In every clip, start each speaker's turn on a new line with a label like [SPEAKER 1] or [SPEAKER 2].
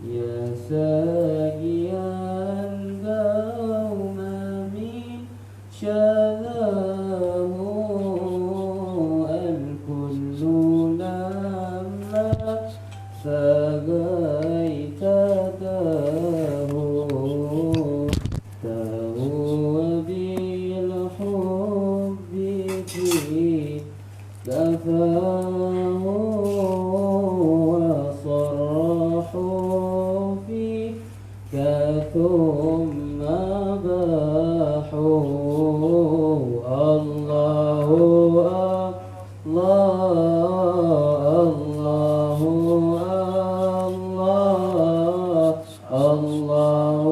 [SPEAKER 1] يا ساقيا القوم من شذاه الكل لما سقيت تهوى بالحب في كفاه وصرحوا فيك ثم باحوا الله الله الله الله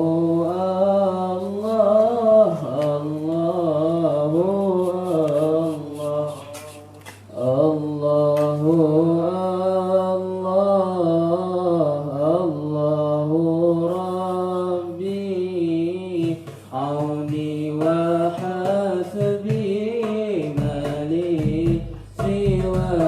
[SPEAKER 1] الله الله الله ربي عوني وحسبي ما لي سواه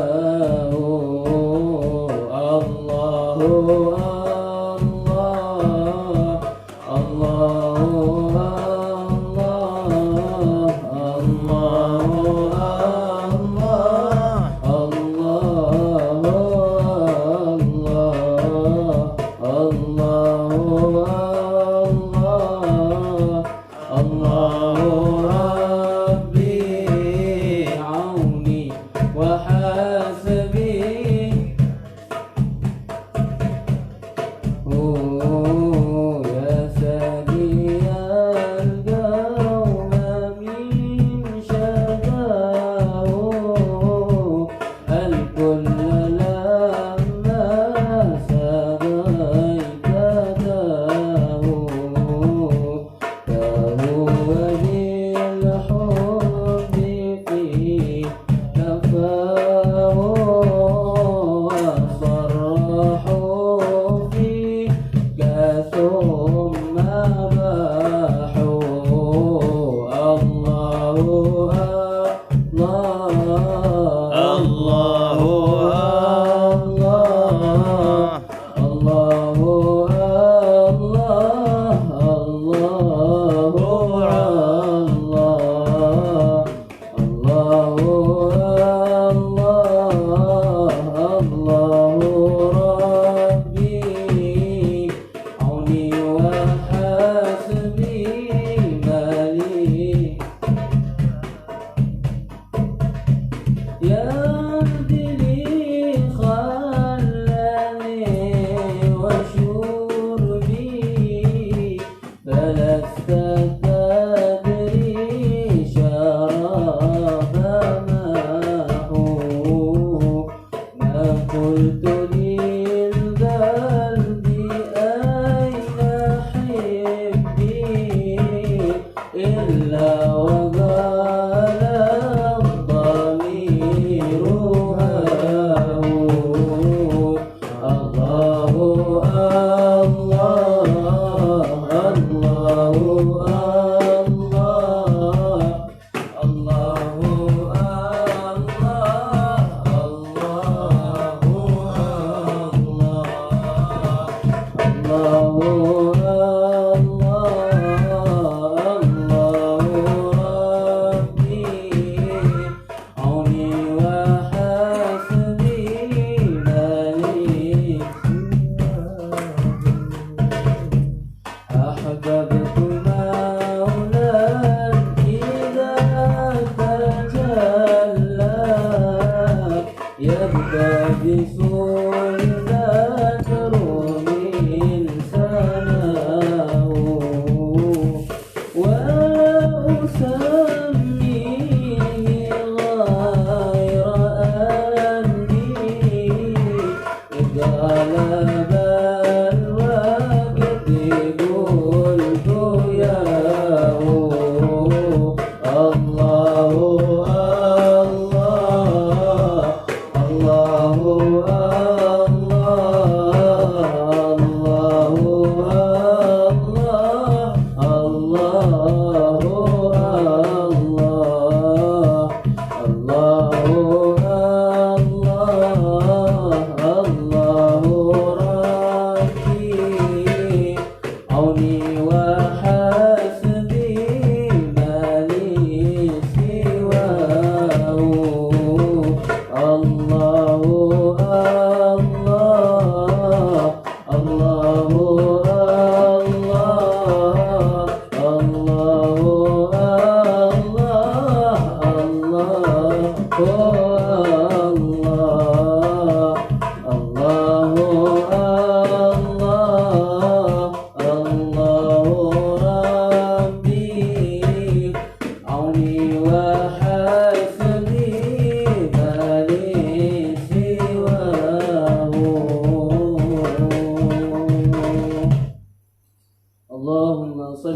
[SPEAKER 1] الله يبدأ بسوء ذات رومي إنسانا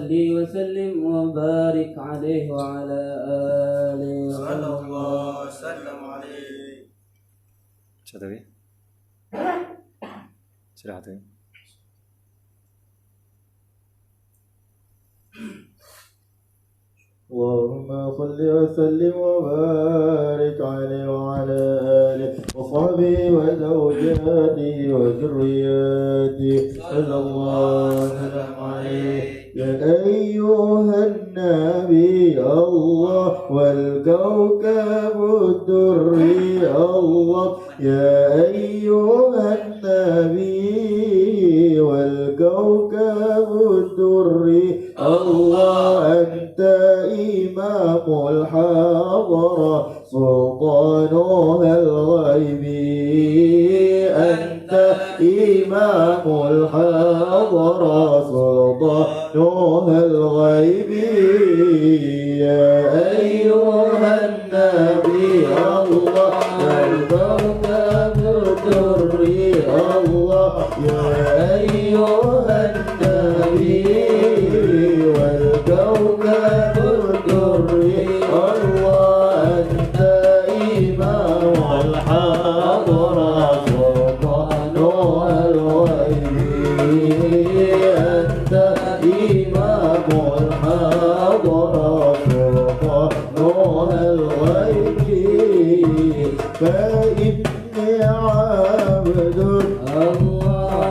[SPEAKER 1] صل وسلم وبارك عليه وعلى آله
[SPEAKER 2] صلى الله وسلم عليه.
[SPEAKER 3] Silakan. Silakan.
[SPEAKER 4] اللهم صل وسلم وبارك عليه وعلى آله وصحبه وزوجاته وذرياته صلى الله وسلم عليه. يا أيها النبي الله والكوكب الدري الله، يا أيها النبي والكوكب الدري الله، أنت إمام الحضرة سلطانها الغيب، أنت إمام الحضرة سلطانها الغيب. يا أيها النبي الله والكوكب الدري الله، يا أيها النبي والكوكب الدري الله، أنت إمام الحضرة سلطانها الغيب، أنت إمام الحضرة سلطانها الغيب. فإني عبد الله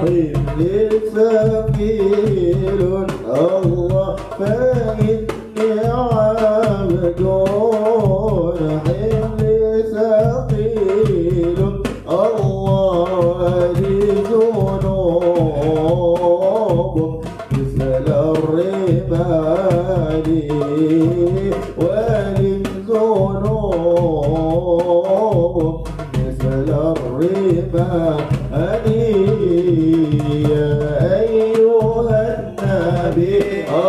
[SPEAKER 4] حملي ثقيل الله، فإني عبد حملي ثقيل الله، ولي ذنوب مثل الرمال، ولي ذنوب مثل الرمال. يا أيها النبي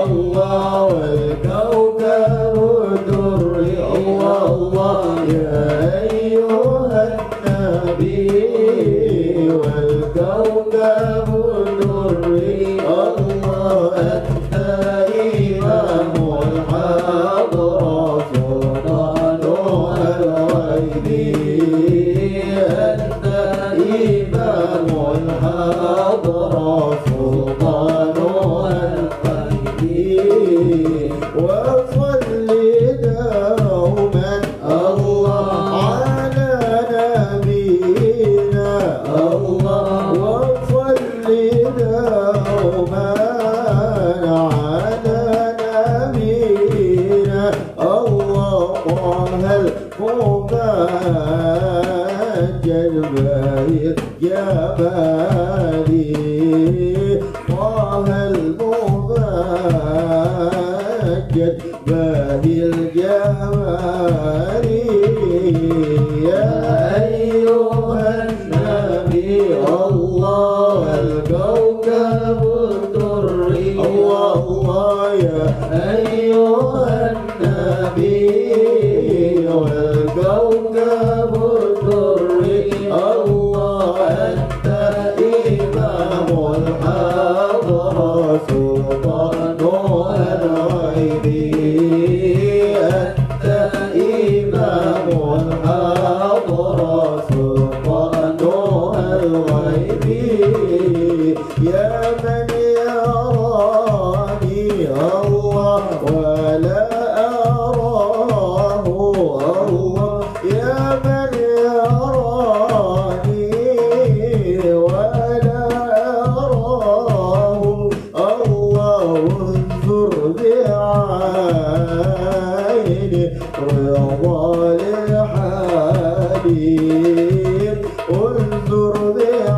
[SPEAKER 4] الله والكوكب الدري الله الله، يا أيها النبي والكوكب الدري الله، أنت إمام الحضرة سلطانها الغيب، أنت إمام الحضرة سلطانها الغيب. وصل دوما الله على نبينا الله، وصل دوما على نبينا الله، طه الممجد باهر جمالي، طه الممجد باهر جمالي. يا أيها النبي الله الكوكب الدري الله الله، يا أيها النبي والكوكب الدري الله، أنت إمام الحضرة سلطانها الغيب، أنت إمام الحضرة سلطانها الغيب. يا من يراني الله ولا أراه الله، يا من يراني ولا أراه الله، انظر بعيني رضا لحالي، انظر بعيني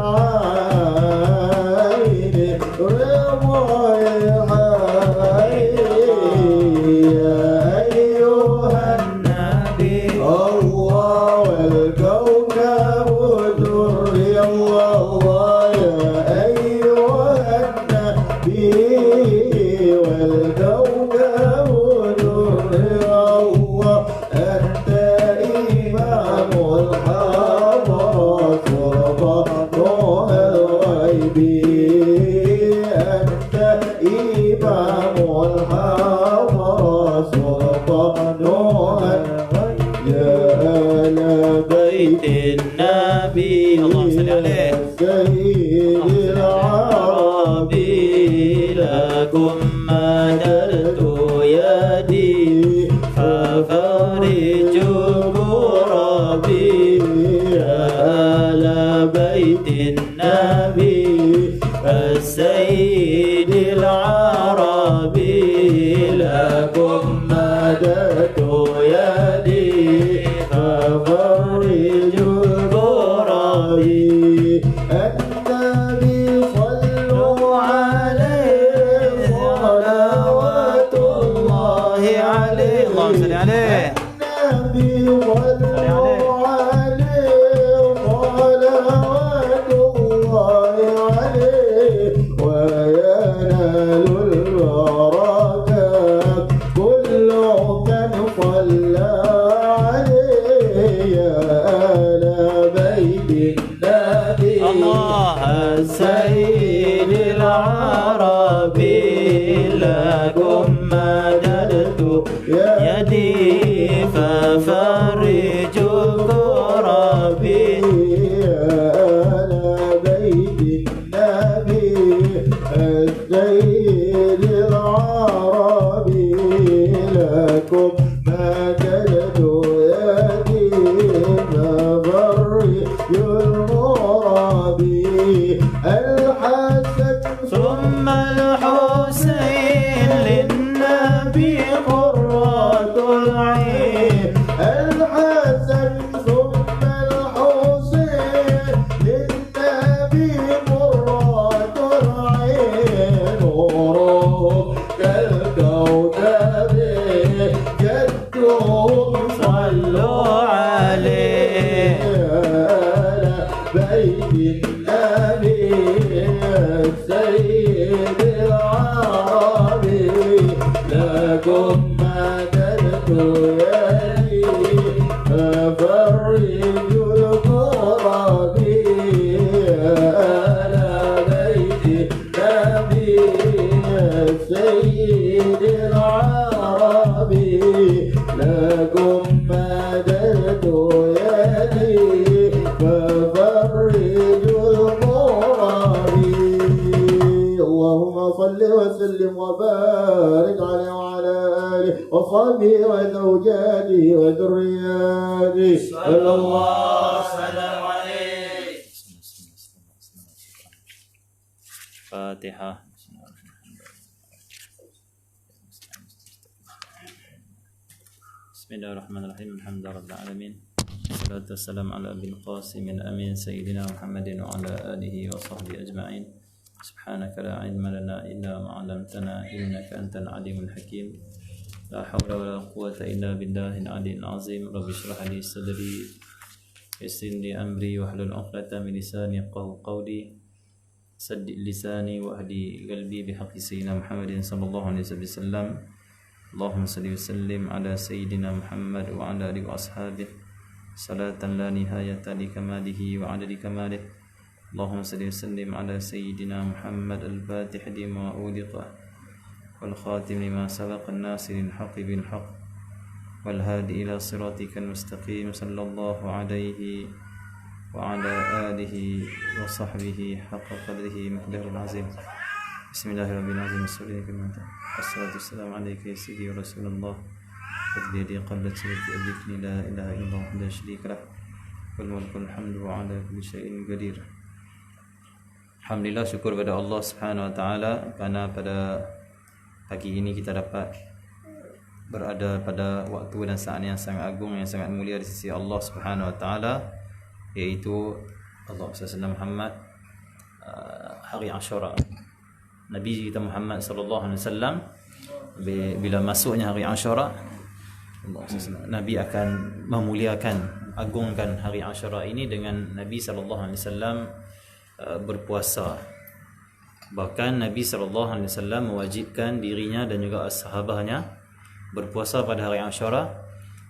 [SPEAKER 5] لكم مددت يدي ففرجوا كربي يا آل بيت النبي السيد العربي لكم مددت يدي ففرجوا كربي
[SPEAKER 4] النبي صلوا عليه صلوات الله
[SPEAKER 5] عليه اللهم صل عليه
[SPEAKER 4] النبي صلوا عليه صلوات الله عليه وينال البركات كل من صلى عليه يا آل بيت النبي
[SPEAKER 5] الله السيد العربي لكم مددت يدي ففرجوا كربي
[SPEAKER 4] يا آل بيت النبي السيد العربي لكم مددت يدي ففرجوا المرابي الحسن
[SPEAKER 5] ثم الحسين للنبي قرة العين
[SPEAKER 4] الحسن ثم الحسين للنبي مراد العين نورهم كالكوكب جدهم
[SPEAKER 5] صلوا عليه
[SPEAKER 4] آل بيت النبي السيد العربي لكم مددت يدي ففرجوا الكربي آل بيت النبي السيد العربي لكم مددت يدي ففرجوا المرابي اللهم صل وسلم وبارك عليه وعلى آله وصحبه وزوجاته وذرياته صلى الله
[SPEAKER 2] وسلم عليه.
[SPEAKER 5] فاتحة. بسم الله الرحمن الرحيم الحمد لله رب العالمين والصلاة والسلام على أبي القاسم الأمين سيدنا محمد وعلى آله وصحبه أجمعين سبحانك لا علم لنا إلا ما علمتنا إنك أنت العليم الحكيم لا حول ولا قوة إلا بالله العلي العظيم رب اشرح لي صدري يسر لي أمري واحلل عقدة من لساني يفقهوا قولي سدد لساني واهدي قلبي بحق سيدنا محمد صلى الله عليه وسلم اللهم صل وسلم على سيدنا محمد وعلى آله وأصحابه صلاة لا نهاية لكماله وعدد كماله اللهم صل وسلم على سيدنا محمد الفاتح لما أغلق والخاتم لما سبق الناصر الحق بالحق والهادي إلى صراطك المستقيم صلى الله عليه وعلى آله وصحبه حق قدره مقدار العظيم بسم الله الرحمن الرحيم والصلاة والسلام عليك يا سيدي ورسول الله خذ بيدي قبل سيرة أبيك لا إله إلا الله وحده لا شريك له والملك والحمد وعلى كل شيء قدير. Alhamdulillah, syukur pada Allah Subhanahu wa taala kerana pada pagi ini kita dapat berada pada waktu dan saat yang sangat agung, yang sangat mulia di sisi Allah Subhanahu wa taala, iaitu Allah Sallallahu Muhammad hari Ashura. Nabi kita Muhammad sallallahu alaihi wasallam bila masuknya hari Ashura, Nabi akan memuliakan, agungkan hari Ashura ini dengan Nabi sallallahu alaihi wasallam berpuasa. Bahkan Nabi sallallahu alaihi wasallam mewajibkan dirinya dan juga sahabatnya berpuasa pada hari Ashura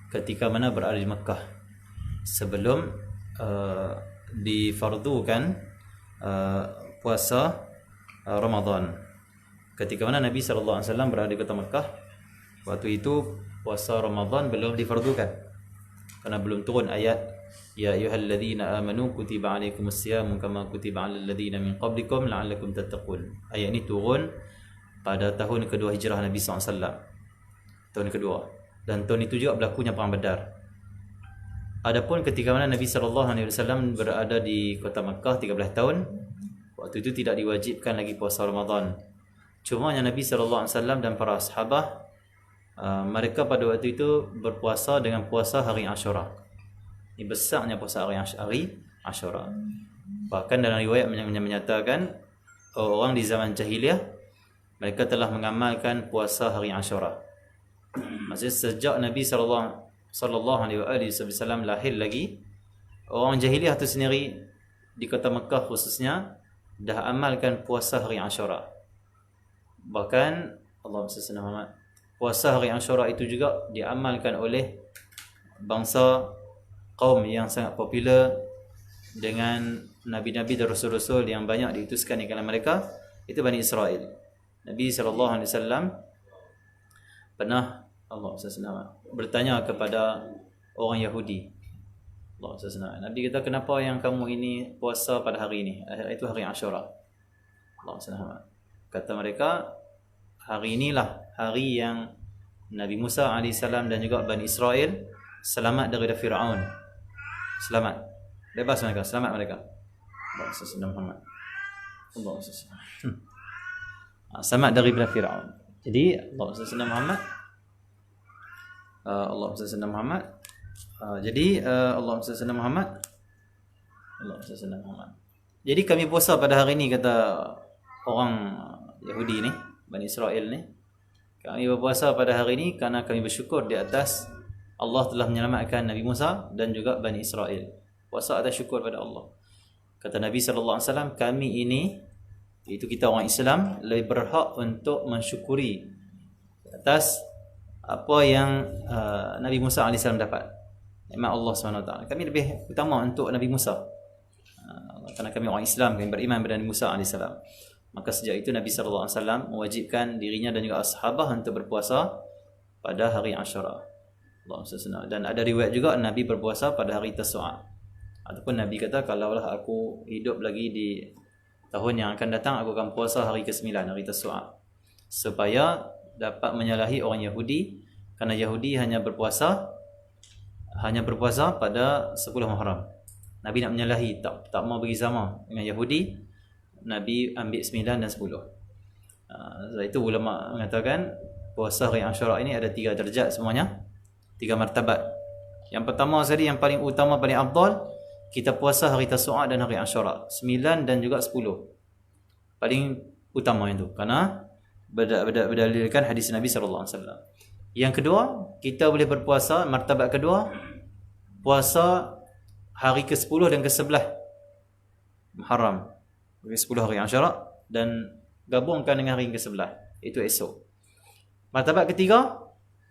[SPEAKER 5] ketika mana berada di Mekah sebelum difardukan puasa Ramadan. Ketika mana Nabi sallallahu alaihi wasallam berada di kota Mekah, waktu itu puasa Ramadan belum difardukan karena belum turun ayat ya ayyuhalladzina amanu kutiba alaikumus siyamu kama kutiba alal ladzina min qablikum la'allakum tattaqun. Ayat ini turun pada tahun kedua hijrah Nabi SAW. Tahun kedua. Dan tahun itu juga berlakunya perang Badar. Adapun ketika mana Nabi SAW berada di kota Makkah 13 tahun, waktu itu tidak diwajibkan lagi puasa Ramadan. Cuma yang Nabi SAW dan para sahabat, mereka pada waktu itu berpuasa dengan puasa hari Ashura. Ini besarnya puasa hari Ashura. Bahkan dalam riwayat menyatakan orang di zaman jahiliyah mereka telah mengamalkan puasa hari Ashura. Maksudnya sejak Nabi sallallahu alaihi wasallam lahir lagi, orang jahiliyah itu sendiri di kota Mekah khususnya dah amalkan puasa hari Ashura. Bahkan Allahumma salli ala Muhammad, puasa hari Ashura itu juga diamalkan oleh bangsa kaum yang sangat popular dengan nabi-nabi dan rasul-rasul yang banyak diutuskan di kalangan mereka, itu Bani Israel. Nabi SAW pernah bertanya kepada orang Yahudi. Nabi kata, kenapa yang kamu ini puasa pada hari ini? Itu hari Ashura. Kata mereka, hari inilah hari yang Nabi Musa AS dan juga Bani Israel selamat daripada Fir'aun. Selamat. Bebas mereka, selamat mereka. Selamat daripada Fir'aun. Jadi Allah Muhammad Jadi kami puasa pada hari ini, kata orang Yahudi ni, Bani Israel ni. Kami berpuasa pada hari ini kerana kami bersyukur di atas Allah telah menyelamatkan Nabi Musa dan juga Bani Israel. Puasa atas syukur pada Allah. Kata Nabi SAW, kami ini, itu kita orang Islam, lebih berhak untuk mensyukuri atas apa yang Nabi Musa AS dapat, nikmat Allah SWT. Kami lebih utama untuk Nabi Musa, kerana kami orang Islam, kami beriman pada Nabi Musa AS. Maka sejak itu Nabi SAW mewajibkan dirinya dan juga ashabah untuk berpuasa pada hari Ashura. Dan ada riwayat juga Nabi berpuasa pada hari Tasu'a. Ataupun Nabi kata, kalaulah aku hidup lagi di tahun yang akan datang, aku akan puasa hari ke-9, hari Tasu'a, supaya dapat menyalahi orang Yahudi, kerana Yahudi hanya berpuasa pada 10 Muharram. Nabi nak menyalahi, tak mau bagi sama dengan Yahudi. Nabi ambil 9 dan 10. Sebab itu ulama mengatakan puasa hari Ashura ini ada 3 darjat semuanya, 3 martabat. Yang pertama sekali, yang paling utama, paling afdal, kita puasa hari Tasu'a dan hari Ashura, 9 dan juga 10. Paling utama itu, kerana berdalilkan hadis Nabi SAW. Yang kedua, kita boleh berpuasa, martabat kedua, puasa hari ke-10 dan ke-11 Muharram, ke-10 hari Ashura, dan gabungkan dengan hari ke-11, itu esok. Martabat ketiga,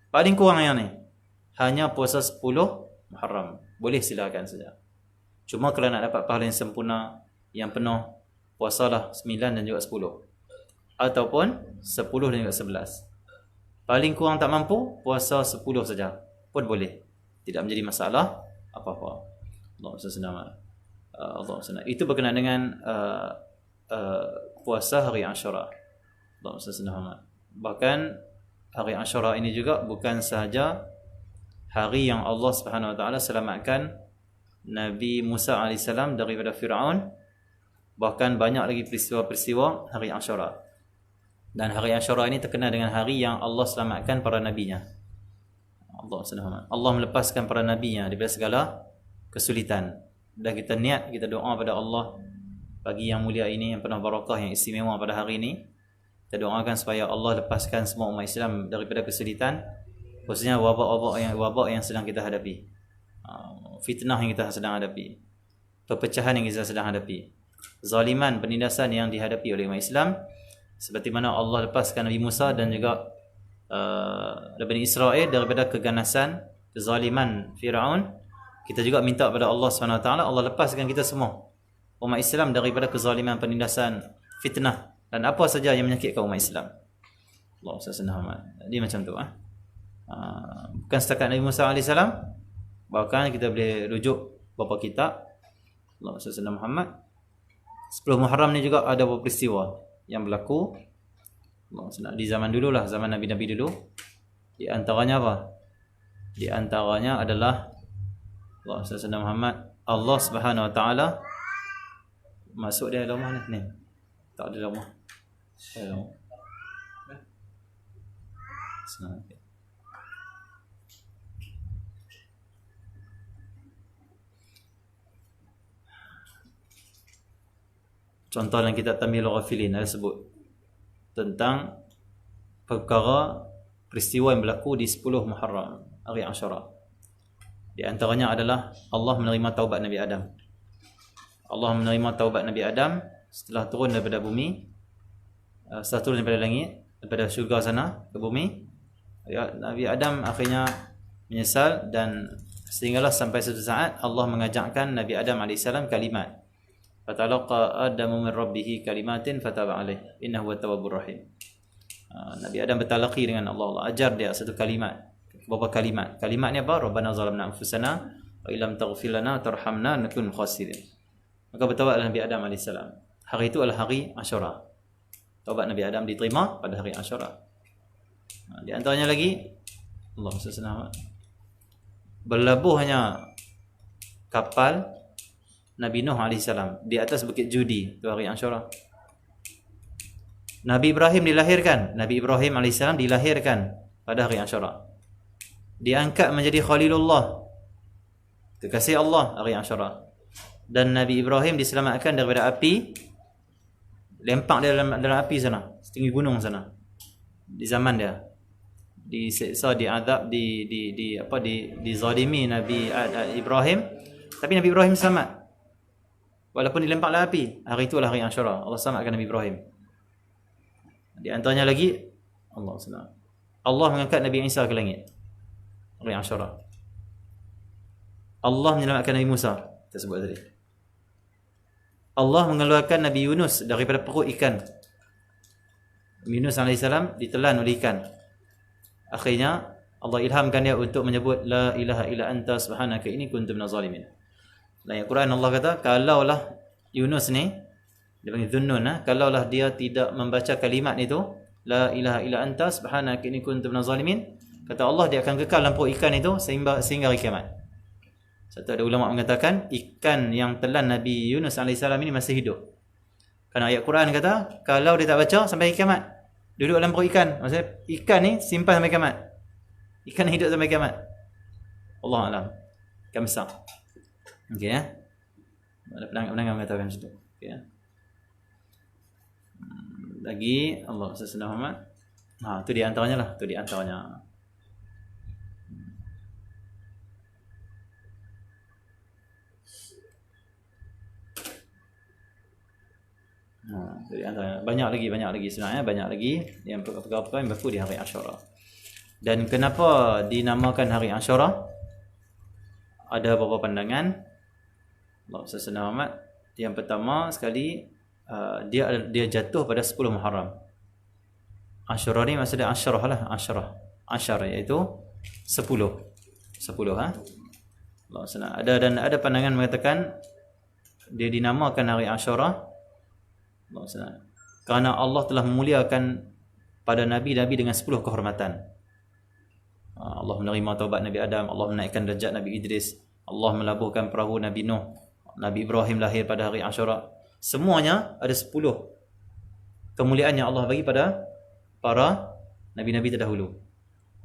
[SPEAKER 5] paling kurang yang ni, hanya puasa 10 Muharram. Boleh, silakan saja. Cuma kalau nak dapat pahala yang sempurna, yang penuh, puasalah 9 dan juga 10. Ataupun 10 dan juga 11. Paling kurang tak mampu, puasa 10 saja pun boleh. Tidak menjadi masalah apa-apa. Allah SWT. Itu berkenaan dengan puasa hari Ashura. Allah SWT. Bahkan hari Ashura ini juga bukan sahaja hari yang Allah Subhanahu Wa Taala selamatkan Nabi Musa AS daripada Fir'aun. Bahkan banyak lagi peristiwa-peristiwa hari Ashura. Dan hari Ashura ini terkenal dengan hari yang Allah selamatkan para nabinya. Allah melepaskan para nabinya daripada segala kesulitan. Dan kita niat, kita doa pada Allah pagi yang mulia ini, yang penuh barakah, yang istimewa pada hari ini. Kita doakan supaya Allah lepaskan semua umat Islam daripada kesulitan, khususnya wabak yang sedang kita hadapi, fitnah yang kita sedang hadapi, perpecahan yang kita sedang hadapi, zaliman, penindasan yang dihadapi oleh umat Islam. Seperti mana Allah lepaskan Nabi Musa dan juga Bani Israel daripada keganasan, kezaliman Fir'aun, kita juga minta kepada Allah SWT, Allah lepaskan kita semua umat Islam daripada kezaliman, penindasan, fitnah dan apa saja yang menyakitkan umat Islam. Allah SWT. Jadi macam tu. Bukan setakat Nabi Musa AS, bahkan kita boleh rujuk beberapa kitab. Allah SWT Muhammad. 10 Muharram ni juga ada beberapa peristiwa yang berlaku. Di zaman dululah, zaman Nabi-Nabi dulu. Di antaranya apa? Di antaranya adalah Allah Sayyidina Muhammad, Allah Subhanahu Wa Taala masuk dia dalam rumah ni. Tak ada rumah. Senang. Contoh dalam kitab Tamyi'ul Ghafilin ada sebut tentang perkara peristiwa yang berlaku di 10 Muharram, hari Ashura. Di antaranya adalah Allah menerima taubat Nabi Adam. Allah menerima taubat Nabi Adam setelah turun daripada bumi, setelah turun daripada langit, daripada syurga sana ke bumi. Nabi Adam akhirnya menyesal dan sehinggalah sampai suatu saat Allah mengajarkan Nabi Adam AS kalimat. Fatalaqa Adamu min Rabbih kalimatin fataba alaih innahu at-tawwabur rahim. Nabi Adam bertalaqi dengan Allah. Allah ajar dia satu kalimat. Beberapa kalimat. Kalimat ni apa? Rabbana zalamna anfusana wa illam taghfir lana tarhamna nakun khasirin. Maka bertaubatlah Nabi Adam AS. Hari itu adalah hari Ashura. Taubat Nabi Adam diterima pada hari Ashura. Di antaranya lagi Allah SWT berlabuhnya kapal Nabi Nuh AS di atas bukit Judi itu hari Ashura. Nabi Ibrahim dilahirkan. Nabi Ibrahim AS dilahirkan pada hari Ashura. Diangkat menjadi Khalilullah, kekasih Allah, hari Ashura. Dan Nabi Ibrahim diselamatkan daripada api, lempak dia dalam api sana, setinggi gunung sana. Di zaman dia diseksa, diazab, dizalimi Nabi Ibrahim, tapi Nabi Ibrahim selamat. Walaupun dilempar dalam api, hari itulah hari Ashura. Allah selamatkan Nabi Ibrahim. Di antaranya lagi Allah mengangkat Nabi Isa ke langit, hari Ashura. Allah menyelamatkan Nabi Musa, kita sebut tadi. Allah mengeluarkan Nabi Yunus daripada perut ikan. Yunus AS ditelan oleh ikan. Akhirnya Allah ilhamkan dia untuk menyebut la ilaha illa anta subhanaka inni kuntu minaz zalimin. Dalam Al-Quran Allah kata, kalaulah Yunus ni, dia panggil Dhunnun, kalaulah dia tidak membaca kalimat itu, la ilaha illa anta subhanaka inni kuntu minaz zalimin, kata Allah dia akan kekal dalam perut ikan itu sehingga hari kiamat. Satu ada ulama mengatakan ikan yang telan Nabi Yunus AS ini masih hidup. Kerana ayat Quran kata kalau dia tak baca sampai kiamat, duduk dalam perut ikan. Maksudnya ikan ni simpan sampai kiamat. Ikan hidup sampai kiamat. Allah alam. Ikan besar. Okey ya. Ada penangan mengatakan macam tu. Okey ya. Lagi Allah SWT Muhammad. Tu di antaranya lah, tu di antaranya. Jadi banyak lagi sebenarnya, banyak lagi yang perkara-perkara yang berlaku di hari Ashura. Dan kenapa dinamakan hari Ashura? Ada beberapa pandangan. Allah SWT Muhammad. Yang pertama sekali, dia jatuh pada 10 Muharram. Ashura ni maksudnya Asyrah lah, Asyar iaitu 10 Allah SWT. Ada pandangan mengatakan dia dinamakan hari Ashura kerana Allah telah memuliakan pada Nabi-Nabi dengan 10 kehormatan. Allah menerima taubat Nabi Adam, Allah menaikkan derajat Nabi Idris, Allah melabuhkan perahu Nabi Nuh, Nabi Ibrahim lahir pada hari Ashura. Semuanya ada 10 kemuliaan yang Allah bagi pada para Nabi-Nabi terdahulu.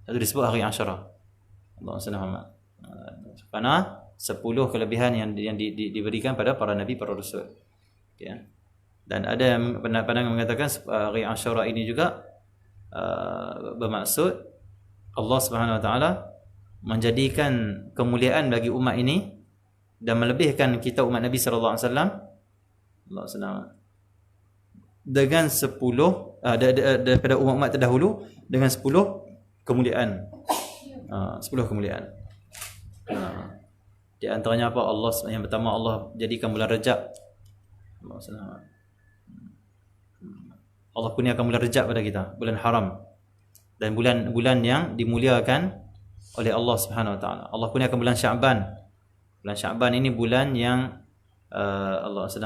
[SPEAKER 5] Itu disebut hari Ashura. Allah SWT. Kerana 10 kelebihan yang diberikan pada para Nabi, para Rasul. Okay. Dan ada pandangan mengatakan hari Ashura ini juga bermaksud Allah Subhanahu Wa Taala menjadikan kemuliaan bagi umat ini dan melebihkan kita umat Nabi sallallahu alaihi wasallam dengan 10 daripada umat-umat terdahulu dengan 10 kemuliaan. 10 kemuliaan. Di antaranya apa? Allah yang pertama, Allah jadikan bulan Rajab. Allah kurniakan bulan Rajab pada kita, bulan haram, dan bulan yang dimuliakan oleh Allah Subhanahu Wa Taala. Allah kurniakan bulan Syaban. Bulan Syaban ini bulan yang Allah SWT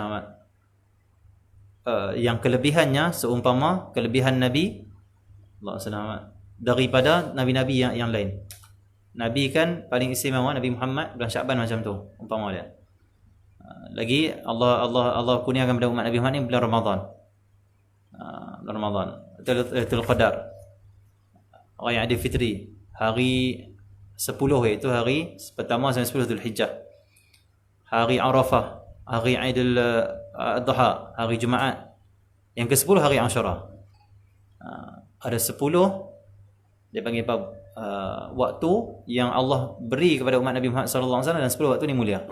[SPEAKER 5] yang kelebihannya seumpama kelebihan Nabi Allah SWT daripada nabi-nabi yang lain. Nabi kan paling istimewa, Nabi Muhammad bulan Syaban macam tu umpama dia. Lagi Allah kurniakan pada umat Nabi Muhammad ni bulan Ramadan. Bulan Ramadan, Lailatul Qadar, Raya Aidil Fitri, hari 10 iaitu hari pertama sampai 10 Zulhijjah. Hari Arafah, hari Aidil Adha, hari Jumaat. Yang ke-10 hari Ashura. Ada 10 dia panggil apa? Waktu yang Allah beri kepada umat Nabi Muhammad sallallahu alaihi wasallam, dan 10 waktu ni mulia.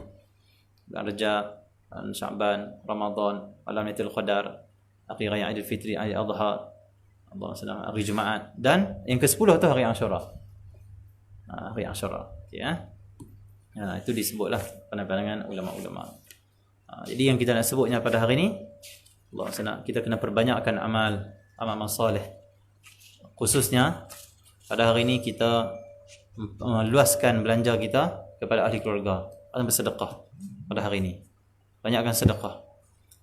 [SPEAKER 5] Rajab, Syaban, Ramadan, malam Lailatul Qadar, hari raya Aidil Fitri, hari Adha, hari Jumaat, dan yang ke-10 tu hari Ashura. Hari Ashura. Ya. Itu disebutlah pandangan ulama-ulama. Jadi yang kita nak sebutnya pada hari ni, Allah SWT, kita kena perbanyakkan amal soleh. Khususnya pada hari ini kita meluaskan belanja kita kepada ahli keluarga atau bersedekah pada hari ini. Banyakkan sedekah.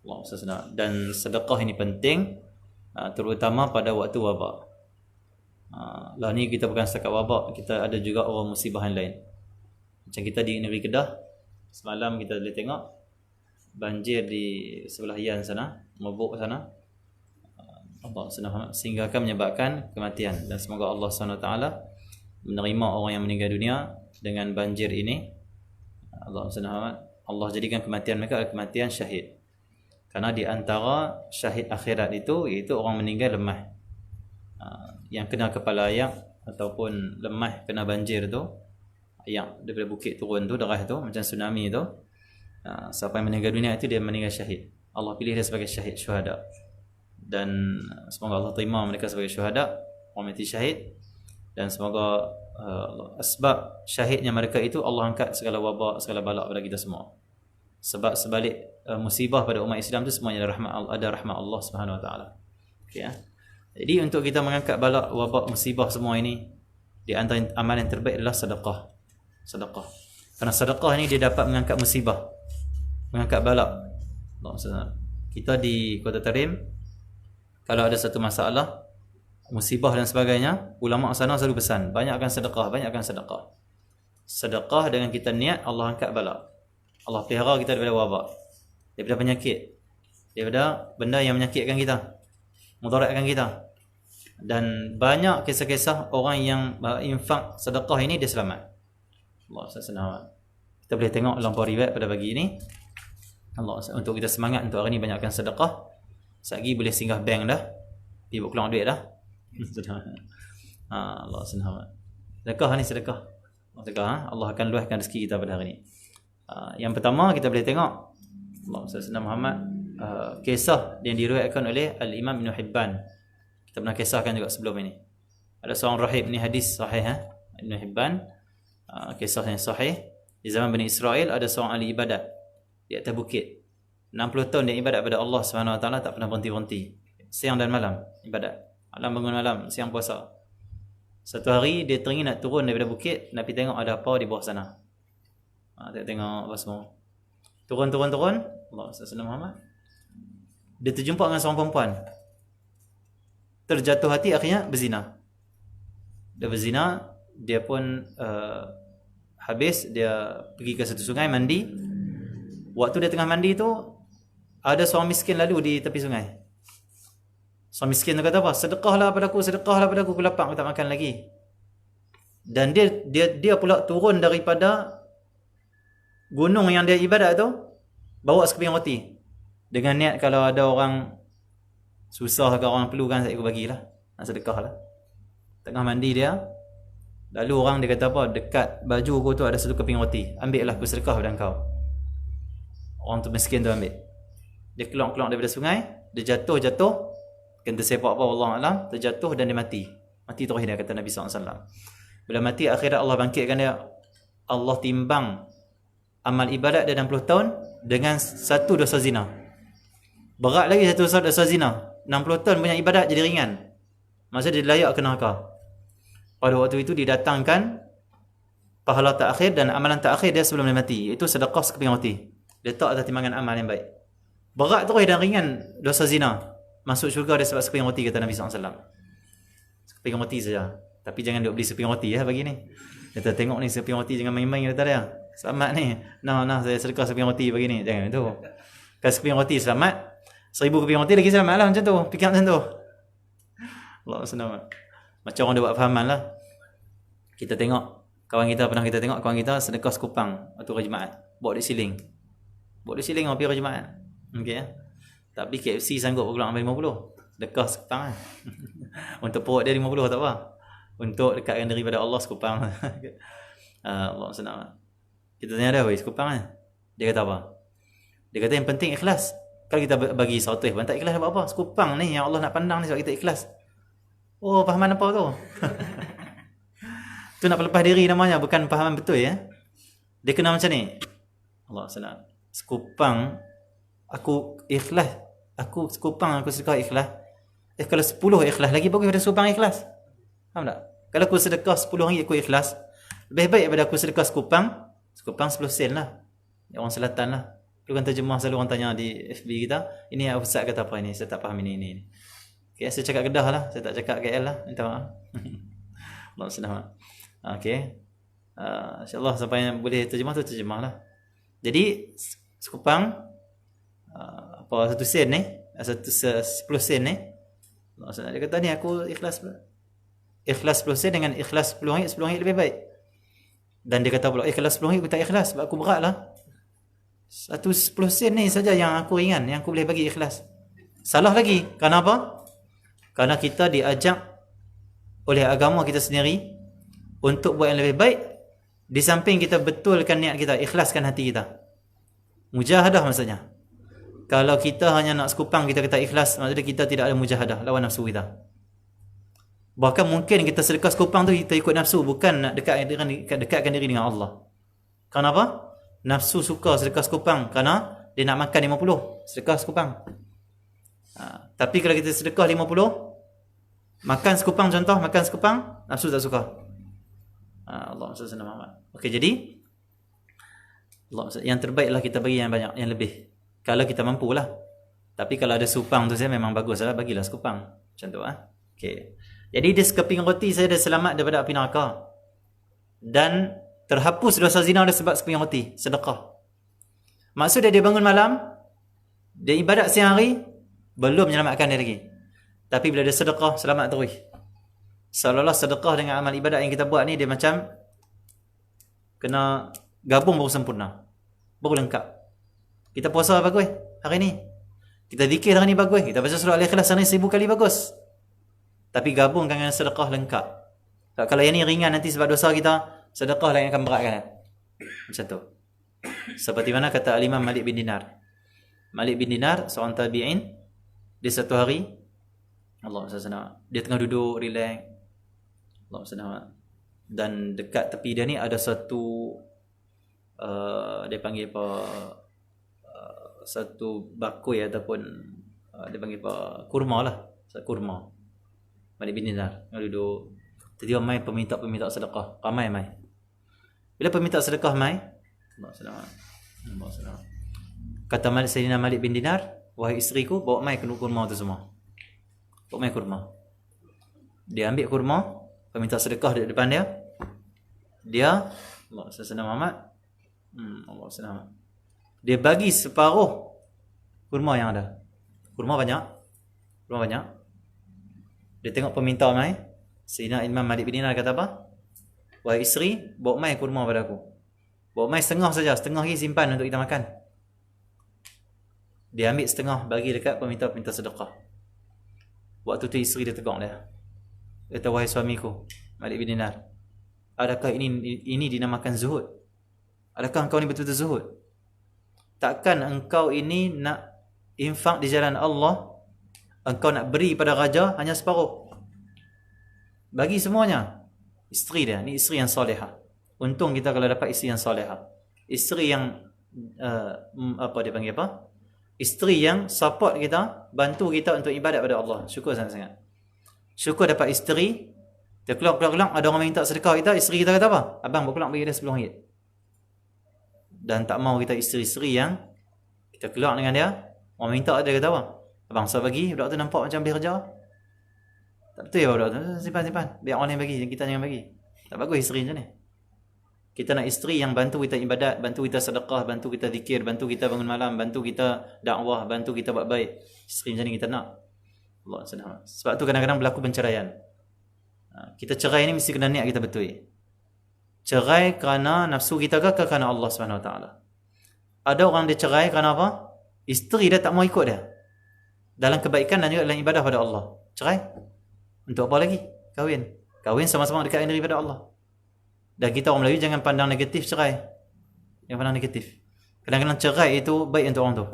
[SPEAKER 5] Allah SWT. Dan sedekah ini penting, terutama pada waktu wabak. Lah ni kita bukan setakat wabak, kita ada juga orang musibah yang lain. Macam kita di negeri Kedah, semalam kita boleh tengok banjir di sebelah Yan sana, Mabuk sana. Allah SWT, sehingga akan menyebabkan kematian, dan semoga Allah SWT menerima orang yang meninggal dunia dengan banjir ini. Allah SWT, Allah jadikan kematian mereka adalah kematian syahid. Karena di antara syahid akhirat itu iaitu orang meninggal lemah, yang kena kepala ayak ataupun lemah kena banjir tu, ayak daripada bukit turun tu, darah tu macam tsunami tu. Siapa yang meninggal dunia itu dia meninggal syahid. Allah pilih dia sebagai syahid, syuhada. Dan semoga Allah terima mereka sebagai syuhada, orang mati syahid. Dan semoga sebab syahidnya mereka itu Allah angkat segala wabak, segala balak pada kita semua. Sebab sebalik musibah pada umat Islam tu semuanya ada rahmat Allah Subhanahu Wa Taala. Okay, ya. Jadi untuk kita mengangkat balak, wabak, musibah semua ini, di antara amalan yang terbaik adalah sedekah. Sedekah. Kerana sedekah ini dia dapat mengangkat musibah, mengangkat balak. Kita di Kota Tarim, kalau ada satu masalah, musibah dan sebagainya, ulama sana selalu pesan, banyakkan sedekah, banyakkan sedekah. Sedekah dengan kita niat, Allah angkat balak. Allah pelihara kita daripada wabak, daripada penyakit, daripada benda yang menyakitkan kita, mudaratkan kita. Dan banyak kisah-kisah orang yang infak sedekah ini dia selamat. Allah SWT. Kita boleh tengok lampau riwayat pada pagi ini. Allah, untuk kita semangat untuk hari ini banyakkan sedekah. Satgi boleh singgah bank dah, pergi buat keluar duit dah. Allah SWT. Sedekah ni sedekah. Allah akan luahkan rezeki kita pada hari ini. Yang pertama kita boleh tengok Allah SWT Muhammad, kisah yang diriwayatkan oleh Al-Imam Ibn Hibban. Kita pernah kisahkan juga sebelum ini. Ada seorang rahib, ni hadis sahih Ibn Hibban, kisah yang sahih. Di zaman Bani Israel ada seorang ahli ibadat di atas bukit. 60 tahun dia ibadat pada Allah SWT, tak pernah berhenti-berhenti. Siang dan malam ibadat. Malam bangun malam, siang puasa. Satu hari dia teringin nak turun daripada bukit, nak pergi tengok ada apa di bawah sana. Tengok apa semua. Turun. Allah SWT Muhammad. Dia terjumpa dengan seorang perempuan. Terjatuh hati, akhirnya berzina. Dia berzina, dia pun habis, dia pergi ke satu sungai mandi. Waktu dia tengah mandi tu, ada seorang miskin lalu di tepi sungai. Seorang miskin tu kata apa? Sedekahlah padaku, aku lapar, aku tak makan lagi. Dan dia pula turun daripada gunung yang dia ibadat tu, bawa sekeping roti. Dengan niat kalau ada orang susah ke orang perlukan, saya bagilah. Nak sedekah lah. Tengah mandi dia, lalu orang dia kata apa? Dekat baju aku tu ada satu keping roti. Ambil lah, aku sedekah pada kau. Orang tu miskin tu ambil. Dia keluar daripada sungai, dia jatuh, kena tersepak apa Allah Alam, terjatuh dan dia mati. Mati terus dia, kata Nabi SAW. Bila mati, akhirat Allah bangkitkan dia. Allah timbang amal ibadat dia 60 tahun dengan satu dosa zina. Berat lagi satu dosa zina. 60 tahun punya ibadat jadi ringan. Maksudnya dia layak ke neraka. Pada waktu itu didatangkan pahala terakhir dan amalan terakhir dia sebelum dia mati, iaitu sedekah sekeping roti. Letak atas timbangan amal yang baik. Berat terus dan ringan dosa zina. Masuk syurga dia sebab sekeping roti, kata Nabi SAW. Sekeping roti saja. Tapi jangan duk beli sekeping roti ya pagi ni. Kita tengok ni sekeping roti jangan main-main kata dia. Selamat ni. Nah saya sedekah sekeping roti pagi ni. Jangan tu. Kalau sekeping roti selamat, 1000 keping roti lagi selamat lah macam tu. Fikir macam tu. Allah senang. Macam orang dia buat fahaman lah. Kita tengok kawan kita, pernah kita tengok kawan kita sedekah sekupang waktu hari Jumaat. Bawa di siling. Bawa di siling orang pergi hari Jumaat. Okey ya. Tak beli KFC sanggup pulang sampai 50. Sedekah sekupang kan. Untuk perut dia 50 tak apa. Untuk dekatkan diri pada Allah sekupang. Allah senang. Kita tanya dia, sekupang kan? Dia kata apa? Dia kata yang penting ikhlas. Kalau kita bagi 100 pun tak ikhlas apa-apa. Sekupang ni yang Allah nak pandang ni sebab kita ikhlas. Oh, fahaman apa tu? Tu nak pelepas diri namanya, bukan fahaman betul ya. Dia kena macam ni. Allah senang. Sekupang aku ikhlas. Aku sekupang aku sedekah ikhlas. Kalau 10 ikhlas lagi bagus daripada sekupang ikhlas. Faham tak? Kalau aku sedekah 10 ringgit aku ikhlas, lebih baik daripada aku sedekah sekupang 10 sen lah. Orang selatan lah. Tu kan terjemah selalu orang tanya di FB kita, ini Ustaz kata apa ini? Saya tak faham ini. Okay, saya cakap Kedah lah, saya tak cakap KL lah. Minta maaf. Allah senang. Okay. InsyaAllah sampai yang boleh terjemah tu terjemah lah. Jadi sekupang apa 1 sen ni, 10 sen ni. Allah dia kata ni aku ikhlas 10 sen dengan ikhlas 10 ringgit lebih baik. Dan dia kata pula kalau 10 ringgit aku tak ikhlas sebab aku berat lah. 10 sen ni saja yang aku ringan, yang aku boleh bagi ikhlas. Salah lagi. Kenapa? Kerana kita diajak oleh agama kita sendiri untuk buat yang lebih baik. Di samping kita betulkan niat kita, ikhlaskan hati kita. Mujahadah maksudnya. Kalau kita hanya nak sekupang kita kata ikhlas, maksudnya kita tidak ada mujahadah lawan nafsu kita. Bahkan mungkin kita sedekah sekupang tu kita ikut nafsu, bukan nak dekatkan diri dengan Allah. Kenapa? Nafsu suka sedekah sekupang kerana dia nak makan 50, sedekah sekupang. Tapi kalau kita sedekah 50, makan sekupang contoh, makan sekupang, nafsu tak suka. Allah SWT Muhammad. Okey, jadi Allah, yang terbaiklah kita bagi yang banyak, yang lebih. Kalau kita mampu lah. Tapi kalau ada sekupang tu saya memang bagus lah, bagilah sekupang. Macam tu Okey. Jadi dia sekeping roti saya dah selamat daripada api neraka. Dan terhapus dosa zina dia sebab sekeping roti, sedekah. Maksudnya dia bangun malam, dia ibadat siang hari, belum menyelamatkan dia lagi. Tapi bila dia sedekah, selamat terus. Seolah-olah sedekah dengan amal ibadat yang kita buat ni, dia macam kena gabung baru sempurna, baru lengkap. Kita puasa bagus hari ni, kita zikir hari ni bagus, kita baca surah Al-Ikhlas hari ni 1000 kali bagus. Tapi gabungkan dengan sedekah lengkap. Kalau yang ni ringan nanti sebab dosa kita, sedekah lah yang akan beratkan. Macam tu. Seperti mana kata Al-Imam Malik bin Dinar. Malik bin Dinar seorang tabi'in, dia satu hari Allah SWT, dia tengah duduk relax, Allah SWT, dan dekat tepi dia ni ada satu dia panggil apa, satu bakui ataupun dia panggil apa, kurma lah, satu kurma. Malik bin Dinar tengah duduk, tiba-tiba mai peminta sedekah, ramai mai. Bila peminta sedekah mai, Allah SWT, kata Sayyidina Malik bin Dinar, wahai isteriku, bawa mai kurma tu semua. Bawa mai kurma. Dia ambil kurma, peminta sedekah di depan dia. Dia, Allah SWT Muhammad, Allah SWT, dia bagi separuh kurma yang ada. Kurma banyak. Dia tengok peminta mai. Sayyidina Imam Malik bin Dinar kata apa? Wahai isteri, bawa mai kurma pada aku. Bawa mai setengah saja, setengah lagi simpan untuk kita makan. Dia ambil setengah bagi dekat peminta sedekah. Waktu tu isteri dia tegur dia. Dia kata, wahai suamiku, Malik bin Dinar, adakah ini dinamakan zuhud? Adakah engkau ni betul-betul zuhud? Takkan engkau ini nak infak di jalan Allah, engkau nak beri pada raja hanya separuh? Bagi semuanya. Isteri dia, ni isteri yang solehah. Untung kita kalau dapat isteri yang solehah. Isteri yang apa dia panggil apa? Isteri yang support kita, bantu kita untuk ibadat pada Allah. Syukur sangat-sangat. Syukur dapat isteri. Dia keluar ada orang minta sedekah kita, isteri kita kata apa? Abang berkeluar bagi dia 10 ringgit. Dan tak mau kita isteri-isteri yang kita keluar dengan dia, Orang minta dia kata apa? Abang saya bagi, budak tu nampak macam boleh kerja. Tak betul ya budak tu. Simpan. Biar orang lain bagi, kita jangan bagi. Tak bagus isteri macam ni. Kita nak isteri yang bantu kita ibadat, bantu kita sedekah, bantu kita zikir, bantu kita bangun malam, bantu kita dakwah, bantu kita buat baik. Isteri macam ni kita nak. Allah senang. Sebab tu kadang-kadang berlaku penceraian. Kita cerai ni mesti kena niat kita betul. Cerai kerana nafsu kita ke kerana Allah SWT. Ada orang dia cerai kerana apa? Isteri dia tak mau ikut dia dalam kebaikan dan juga dalam ibadah pada Allah. Cerai. Untuk apa lagi? Kahwin sama-sama dekat diri pada Allah. Dan kita orang Melayu jangan pandang negatif cerai. Jangan pandang negatif. Kadang-kadang cerai itu baik untuk orang tu.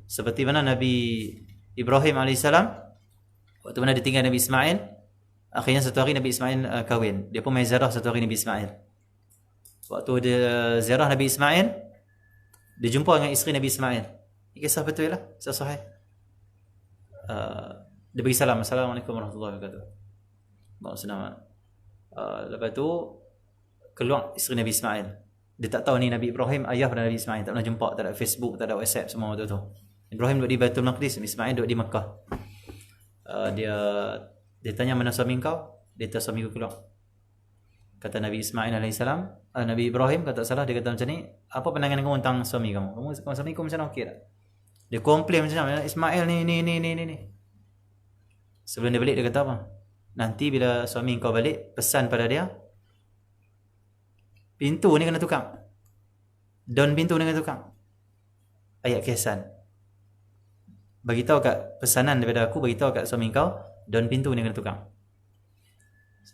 [SPEAKER 5] Seperti mana Nabi Ibrahim AS, waktu mana ditinggal Nabi Ismail, akhirnya satu hari Nabi Ismail kahwin. Dia pun main ziarah satu hari Nabi Ismail. Waktu dia ziarah Nabi Ismail, dia jumpa dengan isteri Nabi Ismail. Ini kisah betul lah, kisah sahih. Dia bagi salam, Assalamualaikum warahmatullahi wabarakatuh. Allah senang. Lepas tu keluar isteri Nabi Ismail. Dia tak tahu ni Nabi Ibrahim, ayah pada Nabi Ismail. Tak pernah jumpa, tak ada Facebook, tak ada WhatsApp, semua waktu tu. Ibrahim duduk di Baitul Maqdis, Nabi Ismail duduk di Makkah. Dia tanya, mana suami kau? Dia kata, suami ku keluar. Kata Nabi Ismail AS, Nabi Ibrahim kata salah, dia kata macam ni, apa pandangan kamu tentang suami kamu? Suami kamu macam mana, okey tak? Dia komplain macam mana, Ismail ni. Sebelum dia balik dia kata apa? Nanti bila suami kau balik, pesan pada dia, pintu ni kena tukang. Daun pintu ni kena tukang. Ayat kiasan. Bagi tahu kat pesanan daripada aku, bagi tahu kat suami kau, daun pintu ni kena tukang.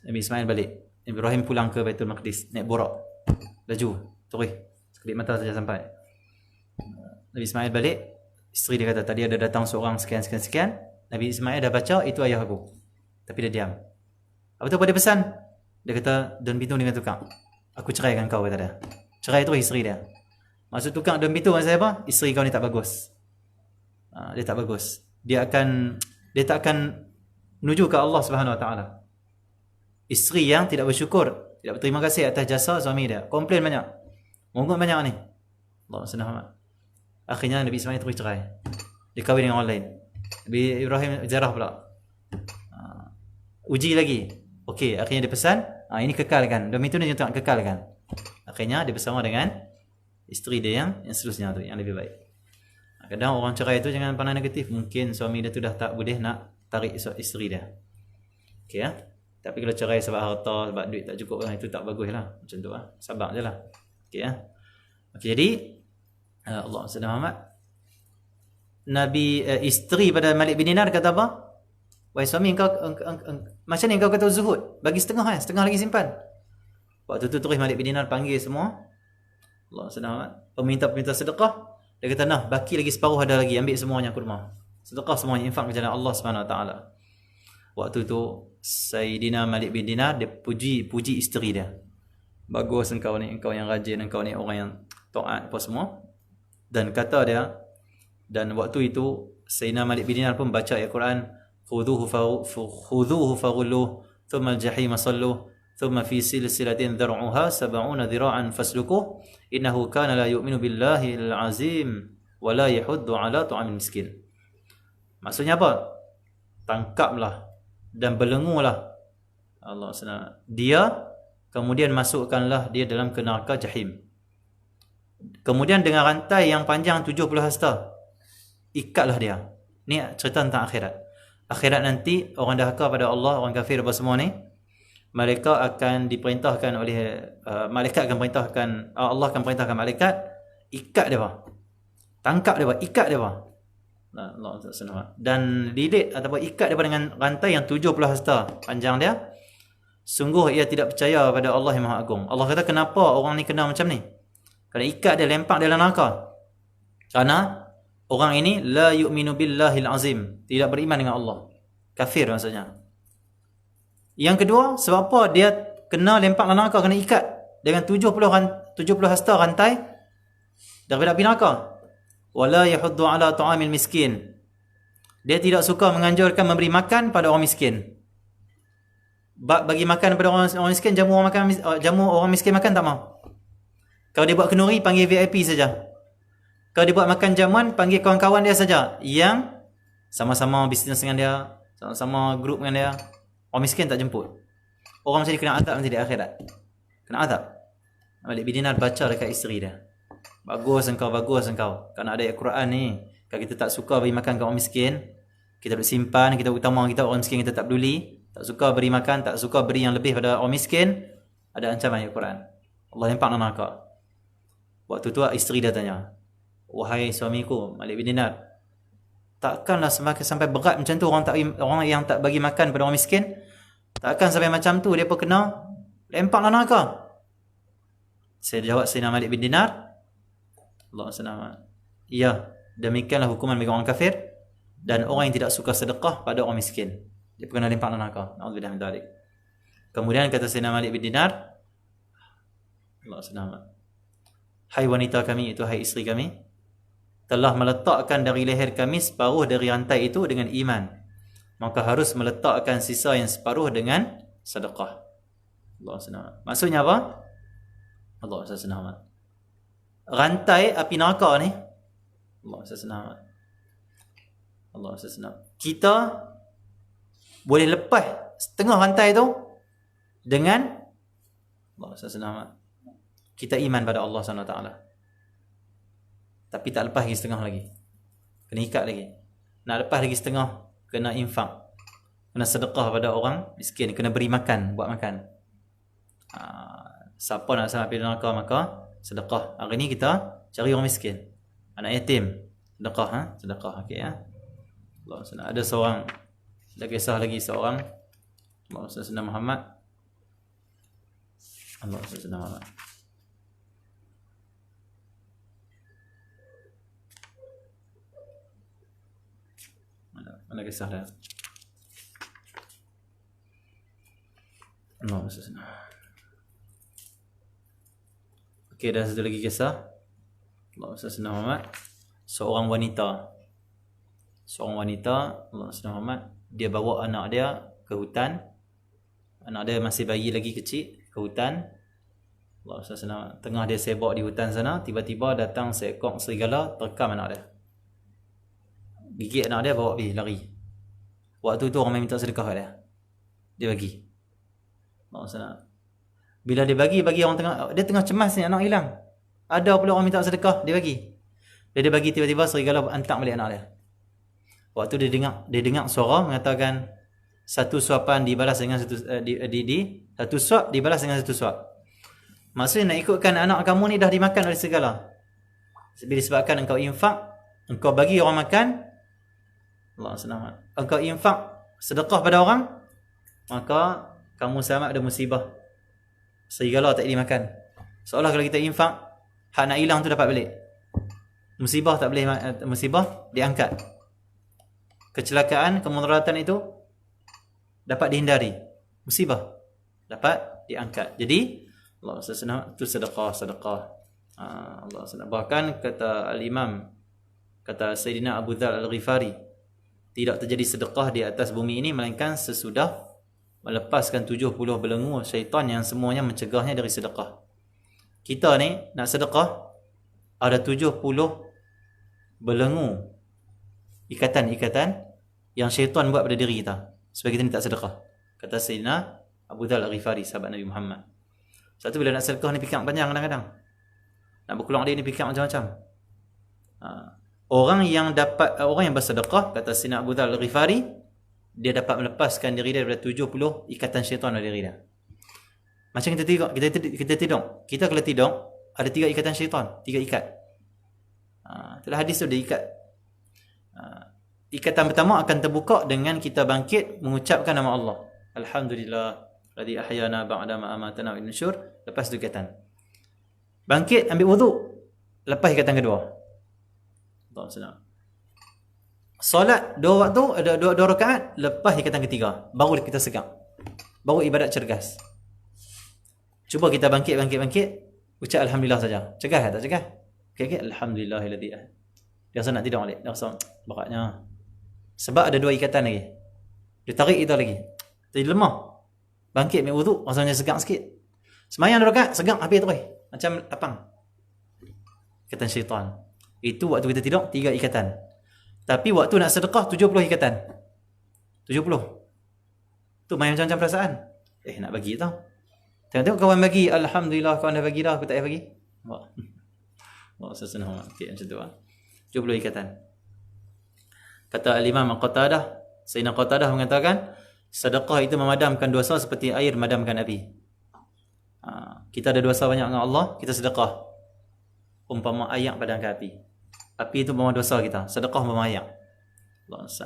[SPEAKER 5] Nabi Ismail balik. Ibrahim pulang ke Baitul Maqdis, naik borak. Laju, turih. Sekelip mata saja sampai. Nabi Ismail balik, isteri dia kata, tadi ada datang seorang sekian. Nabi Ismail dah baca, itu ayah aku. Tapi dia diam. Apa tu apa dia pesan? Dia kata, daun pintu ni kena tukang. Aku ceraikan kau, kata dia. Cerai tu isteri dia. Maksud tukang daun pintu maksud apa? Isteri kau ni tak bagus. Dia tak bagus. Dia tak akan menuju ke Allah Subhanahu Wa Taala. Isteri yang tidak bersyukur, tidak berterima kasih atas jasa suami dia, komplain banyak, mongot banyak ni. Allah senang amat. Akhirnya Nabi Ismail terus cerai. Dia kahwin dengan orang lain. Nabi Ibrahim ziarah pula. Uji lagi. Okey, akhirnya dia pesan, ini kekalkan. Demi itu dia tak kekalkan. Akhirnya dia bersama dengan isteri dia yang seterusnya tu, yang lebih baik. Kadang orang cerai tu jangan pandang negatif. Mungkin suami dia tu dah tak boleh nak tarik isteri dia. Okey ya. Tapi kalau cerai sebab harta, sebab duit tak cukup, itu tak bagus lah. Macam tu lah. Sabar je lah. Okey ya. Okey, jadi Allah SWT, Nabi isteri pada Malik bin Dinar kata apa? Wahai suami, engkau macam ni engkau kata zuhud? Bagi setengah lagi simpan. Waktu tu terus Malik bin Dinar panggil semua. Allah SWT, peminta-peminta sedekah. Dia kata, nah, baki lagi separuh ada lagi, ambil semuanya ke rumah. Sedekah semuanya, infak ke jalan Allah SWT. Waktu tu Sayyidina Malik bin Dinar dia puji isteri dia. Bagus engkau ni, engkau yang rajin, engkau ni orang yang taat apa semua. Dan kata dia, dan waktu itu Sayyidina Malik bin Dinar pun baca ayat Quran, khudhuhu faghulluh thumma al-jahim salluh thumma fi silsilatin dhar'uha 70 dhira'an fasluquh innahu kana la yu'minu billahi al-azim wa la yahuddu ala ta'amil miskin. Maksudnya apa? Tangkaplah dan belengulah Allah SWT dia, kemudian masukkanlah dia dalam ke neraka jahim. Kemudian dengan rantai yang panjang 70 hasta, ikatlah dia. Ni cerita tentang akhirat. Akhirat nanti orang dahaka pada Allah, orang kafir apa semua ni, mereka akan diperintahkan oleh malaikat akan perintahkan, Allah akan perintahkan malaikat, ikat dia, tangkap dia, ikat dia, Allah SWT. Dan lilit ataupun ikat dia dengan rantai yang 70 hasta panjang dia. Sungguh ia tidak percaya pada Allah yang Maha Agung. Allah kata, kenapa orang ni kena macam ni? Kerana ikat dia, lempak dia dalam neraka. Kerana orang ini la yu'minu billahil azim, tidak beriman dengan Allah. Kafir maksudnya. Yang kedua, sebab apa dia kena lempak dalam neraka, kena ikat dengan 70 hasta rantai daripada api neraka. Wala yahuddu ala ta'amil miskin. Dia tidak suka menganjurkan memberi makan pada orang miskin. Bagi makan pada orang miskin, jamu orang miskin makan tak mau. Kalau dia buat kenduri, panggil VIP saja. Kalau dia buat makan jamuan, panggil kawan-kawan dia saja yang sama-sama bisnes dengan dia, sama-sama grup dengan dia. Orang miskin tak jemput. Orang macam ni kena azab nanti di akhirat. Kena azab. Malik bin Dinar baca dekat isteri dia. Bagus engkau. Kerana ada ayat Quran ni. Kalau kita tak suka beri makan ke orang miskin, kita duk simpan, kita utama kita orang miskin kita tak peduli, tak suka beri makan, tak suka beri yang lebih pada orang miskin, ada ancaman ayat Quran. Allah lempak neraka. Waktu tu isteri dia tanya, wahai suamiku Malik bin Dinar, takkanlah sampai berat macam tu orang yang tak bagi makan pada orang miskin? Takkan sampai macam tu dia pun kena lempak neraka? Saya jawab Sayyidina Malik bin Dinar, Allah SWT, ya, demikianlah hukuman bagi orang kafir dan orang yang tidak suka sedekah pada orang miskin. Dia pun kena lempak neraka. Na'udzubillah min dzalik. Kemudian kata Sayyidina Malik bin Dinar, Allah SWT, hai wanita kami, itu hai isteri kami, telah meletakkan dari leher kami separuh dari rantai itu dengan iman, maka harus meletakkan sisa yang separuh dengan sedekah. Allah SWT. Maksudnya apa? Allah SWT. Rantai api neraka ni, Allah SWT, kita boleh lepas setengah rantai tu dengan Allah SWT. Kita iman pada Allah SWT. Tapi tak lepas lagi setengah lagi. Kena ikat lagi. Nak lepas lagi setengah, kena infak. Kena sedekah pada orang miskin. Kena beri makan, buat makan. Siapa nak sampai api neraka maka sedekah. Hari ni kita cari orang miskin, anak yatim, sedekah. Sedekah, okey ya. Allah SWT. Ada seorang, ada kisah lagi seorang, Allah SWT Muhammad, Allah SWT Muhammad, mana kisah dia? Allah SWT. Okey, dah satu lagi kisah. Allah SWT Muhammad, seorang wanita, Allah SWT Muhammad, dia bawa anak dia ke hutan. Anak dia masih bayi lagi kecil, ke hutan. Allah SWT, tengah dia sebok di hutan sana, tiba-tiba datang seekor serigala terkam anak dia, gigit anak dia, bawa pergi lari. Waktu tu orang minta sedekah dia, dia bagi. Allah SWT, bila dia bagi orang tengah cemas ni, anak hilang. Ada pula orang minta sedekah, dia bagi. Dia bagi, tiba-tiba serigala hantar balik anak dia. Waktu dia dengar suara mengatakan satu suapan dibalas dengan satu suap dibalas dengan satu suap. Maksudnya nak ikutkan anak kamu ni dah dimakan oleh serigala. Disebabkan engkau infak, engkau bagi orang makan, Allah SWT, engkau infak sedekah pada orang, maka kamu selamat dari musibah serigala tak dimakan. Seolah kalau kita infak, hak nak hilang tu dapat balik. Musibah tak boleh, musibah diangkat. Kecelakaan, kemudaratan itu dapat dihindari. Musibah dapat diangkat. Jadi Allah SWT itu sedekah. Allah SWT. Bahkan kata Al-Imam, kata Sayyidina Abu Dzar Al-Ghifari, tidak terjadi sedekah di atas bumi ini melainkan sesudah melepaskan 70 belenggu syaitan yang semuanya mencegahnya dari sedekah. Kita ni nak sedekah, ada 70 belenggu, ikatan yang syaitan buat pada diri kita supaya kita ni tak sedekah. Kata Sayyidina Abu Dzar Al-Ghifari, sahabat Nabi Muhammad. Satu, bila nak sedekah ni pikir panjang kadang-kadang. Nak berkeluar dia ni fikir macam-macam. Orang yang bersedekah, kata Sayyidina Abu Dzar Al-Ghifari, dia dapat melepaskan diri dia daripada 70 ikatan syaitan dari diri dia. Macam kita tidur. Kita kalau tidur, ada 3 ikatan syaitan, 3 ikat. Itulah hadis tu, dia ikat. Ikatan pertama akan terbuka dengan kita bangkit mengucapkan nama Allah. Alhamdulillah alladzi ahyana ba'da ma amatana wa nusyur. Lepas tu ikatan. Bangkit, ambil wuduk, lepas ikatan kedua. Allah senang. Solat 2 waktu, ada 2 rakaat, lepas ikatan ketiga, baru kita segak. Baru ibadat cergas. Cuba kita bangkit, ucap alhamdulillah saja. Cegah tak cegah? Okey, alhamdulillahilladzi. Dia rasa nak tidur balik. Dia rasa beratnya. Sebab ada 2 ikatan lagi. Dia tarik kita lagi. Jadi lemah. Bangkit ambil wuduk, rasanya segang sikit. Semayang 2 rakaat, segang habis terus. Macam lapang. Ikatan syaitan. Itu waktu kita tidur 3 ikatan. Tapi waktu nak sedekah 70 ikatan. 70. Tu main macam-macam perasaan. Nak bagi tau. Tengok kawan bagi, alhamdulillah kawan dah bagi dah, aku tak payah bagi. Sesenang okey macam tu 70 ikatan. Kata Al-Imam Qatadah, Sayyidina Qatadah mengatakan, sedekah itu memadamkan dosa seperti air memadamkan api. Kita ada dosa banyak dengan Allah, kita sedekah. Umpama ayak padamkan api. Api itu umpama dosa kita, sedekah umpama ayak.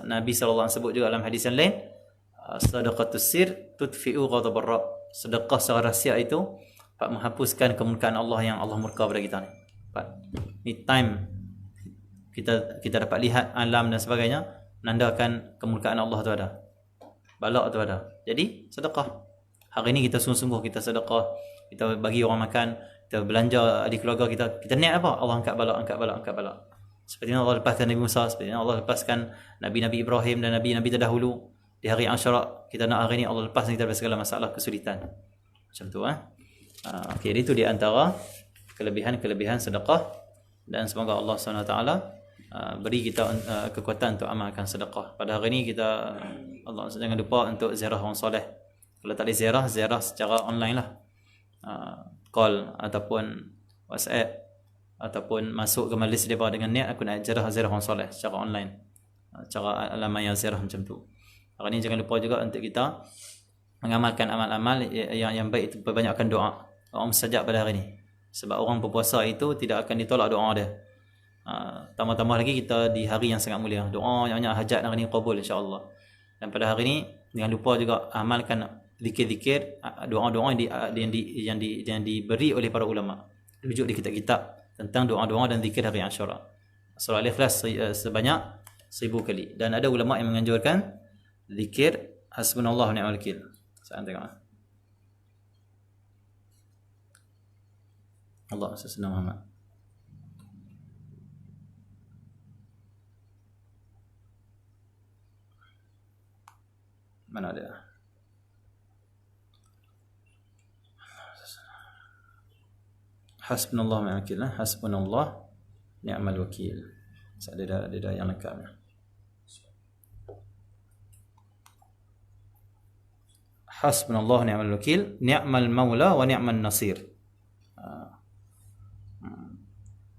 [SPEAKER 5] Nabi SAW sebut juga dalam hadis yang lain, sadaqatus sir tudfi'u ghadabar rabb. Sedekah secara rahsia itu menghapuskan kemurkaan Allah yang Allah murka pada kita ni. Ni time kita dapat lihat alam dan sebagainya, menandakan kemurkaan Allah tu ada. Balak tu ada. Jadi sedekah. Hari ni kita sungguh-sungguh kita sedekah, kita bagi orang makan, kita belanja di keluarga kita. Kita niat apa? Allah angkat balak, angkat balak, angkat balak. Seperti Allah lepaskan Nabi Musa, seperti Allah lepaskan Nabi-Nabi Ibrahim dan Nabi-Nabi terdahulu. Di hari Asyura, kita nak hari ni Allah lepaskan kita dari segala masalah kesulitan. Macam tu okey, itu di antara kelebihan-kelebihan sedekah, dan semoga Allah SWT beri kita kekuatan untuk amalkan sedekah. Pada hari ni kita, Allah jangan lupa untuk ziarah orang soleh. Kalau tak boleh ziarah secara online lah, call ataupun WhatsApp, ataupun masuk ke majlis mereka dengan niat aku nak ziarah orang soleh secara online, cara alamat ziarah macam tu. Hari ni jangan lupa juga untuk kita mengamalkan amal-amal yang baik itu, perbanyakkan doa. Doa mustajab pada hari ni. Sebab orang berpuasa itu tidak akan ditolak doa dia. Tambah-tambah lagi kita di hari yang sangat mulia. Doa yang banyak hajat hari ni qabul insya-Allah. Dan pada hari ni jangan lupa juga amalkan zikir-zikir, doa-doa yang diberi oleh para ulama. Rujuk di kitab-kitab tentang doa-doa dan zikir hari Asyura. Surah Al-Ikhlas sebanyak 1000 kali. Dan ada ulama yang menganjurkan zikir hasbunallahu wa ni'mal wakil. Saya tengok. Allah sesenang Muhammad. Mana ada? Hasbunallahu wa ni'mal wakil. Hasbunallah ni'mal wakil. Saya ada yang lengkapnya. Hasbunallahu ni'mal wakil, ni'mal maula wa ni'man nasir.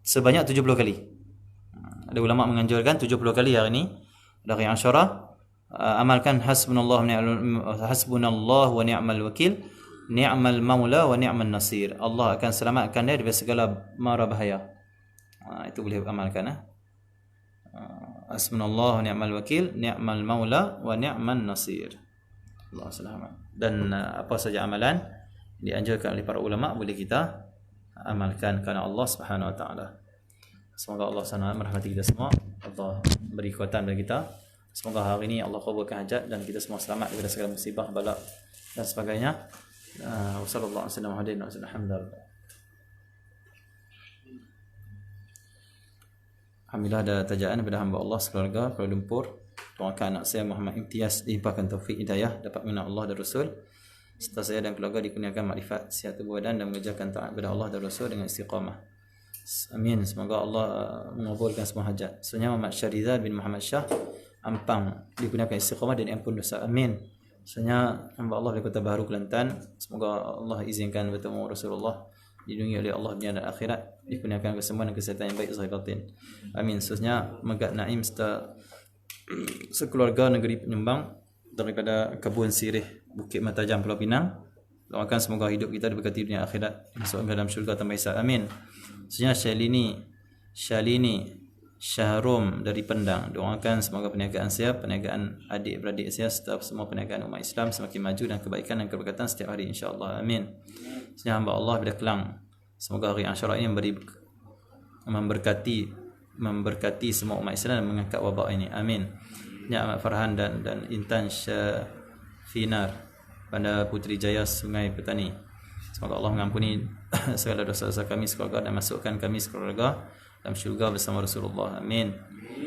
[SPEAKER 5] Sebanyak 70 kali. Ada ulama menganjurkan 70 kali hari ini dari Asyura. Amalkan hasbunallahu wa ni'mal wakil, ni'mal maula wa ni'man nasir. Allah akan selamatkan dia dari segala mara bahaya. Itu boleh amalkan. Hasbunallahu wa ni'mal wakil, ni'mal maula wa ni'man nasir. Allah selamat. Dan apa saja amalan dianjurkan oleh para ulama boleh kita amalkan kerana Allah Subhanahu wa taala. Semoga Allah SWT merahmati kita semua. Allah beri kekuatan kepada kita. Semoga hari ini Allah kabulkan hajat dan kita semua selamat daripada segala musibah, balak dan sebagainya. Wassallallahu alaihi wasallam. Alhamdulillah ada tajaan daripada hamba Allah sekeluarga Kuala Lumpur. Doakan anak saya Muhammad Imtiaz dilimpahkan taufik hidayah, dapat mengenal Allah dan Rasul, serta saya dan keluarga dikurniakan makrifat, sihat tubuh badan dan mengerjakan taat kepada Allah dan Rasul dengan istiqamah. Amin. Semoga Allah mengabulkan semua hajat. Sebenarnya Muhammad Syahrizal bin Muhammad Shah Ampang dikurniakan istiqamah dan ampun dosa. Amin. Sebenarnya hamba Allah dari Kota Baharu Kelantan, semoga Allah izinkan bertemu Rasulullah, dilindungi oleh Allah dunia dan akhirat, dikurniakan kesembuhan dan kesihatan yang baik zahir batin. Amin. Seterusnya Megat Naim serta sekeluarga negeri Penyembang daripada Kebun Sirih Bukit Matajam Pulau Pinang, doakan semoga hidup kita diberkati dunia akhirat, masuk ke dalam syurga tanpa hisab. Amin. Seterusnya Syalini Syahrum dari Pendang, doakan semoga perniagaan saya, perniagaan adik-beradik saya serta semua perniagaan umat Islam semakin maju dan kebaikan dan keberkatan setiap hari insya-Allah. Amin. Seterusnya hamba Allah bila Kelang, semoga hari Asyura ini memberkati semua umat Islam dan mengangkat wabak ini. Amin. Ya Ahmad Farhan dan Intan Syafinar Bandar Puteri Jaya Sungai Petani, semoga Allah mengampuni segala dosa-dosa kami sekeluarga dan masukkan kami sekeluarga dalam syurga bersama Rasulullah. Amin.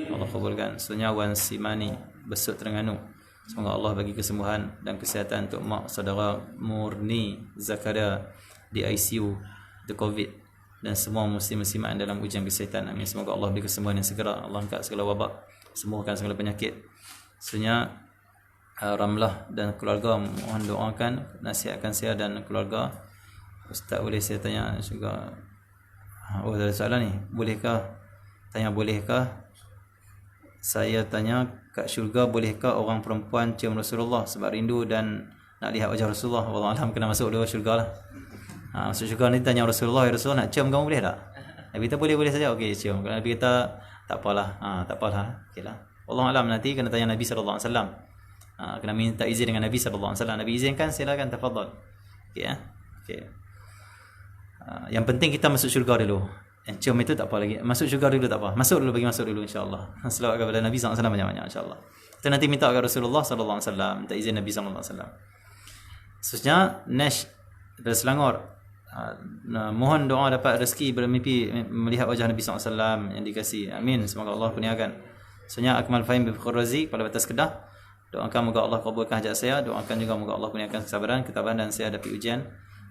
[SPEAKER 5] Allah kabulkan. Seterusnya Wan Simani Besut Terengganu, semoga Allah bagi kesembuhan dan kesihatan untuk mak saudara Murni Zakaria di ICU the COVID, dan semua muslim-muslimat dalam ujian kesihatan. Amin. Semoga Allah beri kesembuhan yang segera, Allah angkat segala wabak, sembuhkan segala penyakit. Sebenarnya Ramlah dan keluarga mohon doakan, nasihatkan saya dan keluarga. Ustaz, boleh saya tanya juga? Oh, ada soalan ni. Bolehkah saya tanya kat syurga, bolehkah orang perempuan cium Rasulullah sebab rindu dan nak lihat wajah Rasulullah? Wallahualam, kena masuk dulu syurga lah. Masuk syurga ni tanya Rasulullah, ya Rasulullah nak cium kamu boleh tak? Nabi kata boleh saja. Okey, cium. Kalau Nabi kata tak apalah, tak apalah. Okeylah. Wallahualam, nanti kena tanya Nabi sallallahu alaihi wasallam. Kena minta izin dengan Nabi sallallahu alaihi wasallam. Nabi izinkan, silakan, tafadhal. Okey okey. Yang penting kita masuk syurga dulu. Yang cium itu tak apa lagi. Masuk syurga dulu tak apa. Masuk dulu, bagi masuk dulu insya-Allah. Selawat kepada Nabi sallallahu alaihi wasallam banyak-banyak insya-Allah. Kita nanti minta kepada Rasulullah sallallahu alaihi wasallam, minta izin Nabi sallallahu alaihi wasallam. Seterusnya Nash dari Selangor, mohon doa dapat rezeki bermimpi melihat wajah Nabi sallallahu alaihi wasallam yang dikasihi. Amin. Semoga Allah kurniakan. Seterusnya Akmal Fahim bin Khurazi, Kepala Batas Kedah, doakan moga Allah kabulkan hajat saya. Doakan juga moga Allah kurniakan kesabaran, ketabahan dan saya hadapi ujian.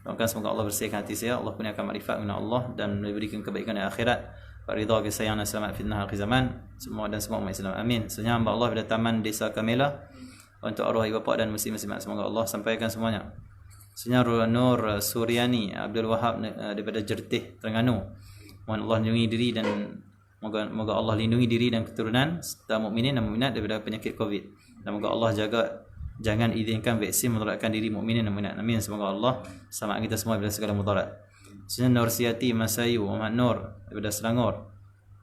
[SPEAKER 5] Doakan semoga Allah bersihkan hati saya, Allah kurniakan makrifat mengenal Allah dan memberikan kebaikan di akhirat, ridha, kasih sayang dan selamat fitnah akhir zaman semua dan semua umat Islam. Amin. Sebenarnya hamba Allah pada Taman Desa Kamela untuk arwah ibu bapa dan muslim-muslimat, semoga Allah sampaikan semuanya. Sebenarnya Nur Suryani Abdul Wahab daripada Jertih, Terengganu, mohon Allah lindungi diri dan moga Allah lindungi diri dan keturunan serta mukminin dan mukminat daripada penyakit Covid, dan moga Allah jangan izinkan vaksin memudaratkan diri mukminin dan mukminat. Amin. Semoga Allah selamatkan kita semua daripada segala mudarat. Sebenarnya Nur Siati Masayu Muhammad Nur daripada Selangor,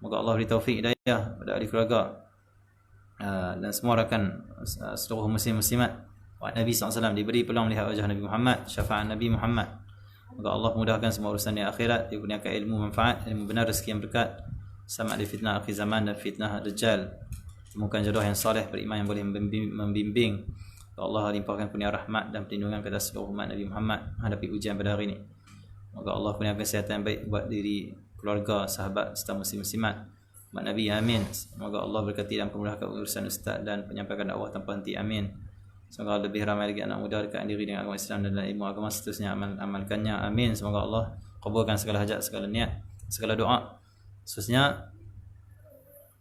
[SPEAKER 5] moga Allah beri taufik hidayah pada ahli keluarga dan semua rakan seluruh muslim-muslimat. Nabi SAW diberi peluang melihat wajah Nabi Muhammad, syafaat Nabi Muhammad. Moga Allah mudahkan semua urusan di akhirat, dikurniakan ilmu manfaat, ilmu benar, rezeki yang berkat, selamat dari fitnah akhir zaman dan fitnah Dajjal. Temukan jodoh yang soleh, beriman yang boleh membimbing. Allah limpahkan kurnia rahmat dan perlindungan kepada seluruh umat Nabi Muhammad hadapi ujian pada hari ini. Moga Allah kurniakan kesihatan yang baik buat diri, keluarga, sahabat serta muslim-muslimat umat Nabi. Amin. Semoga Allah berkati dan memudahkan urusan ustaz dan penyampaian dakwah tanpa henti. Amin. Semoga lebih ramai lagi anak muda dekat diri dengan agama Islam dan ilmu agama, seterusnya amalkannya. Amin. Semoga Allah kabulkan segala hajat, segala niat, segala doa. Seterusnya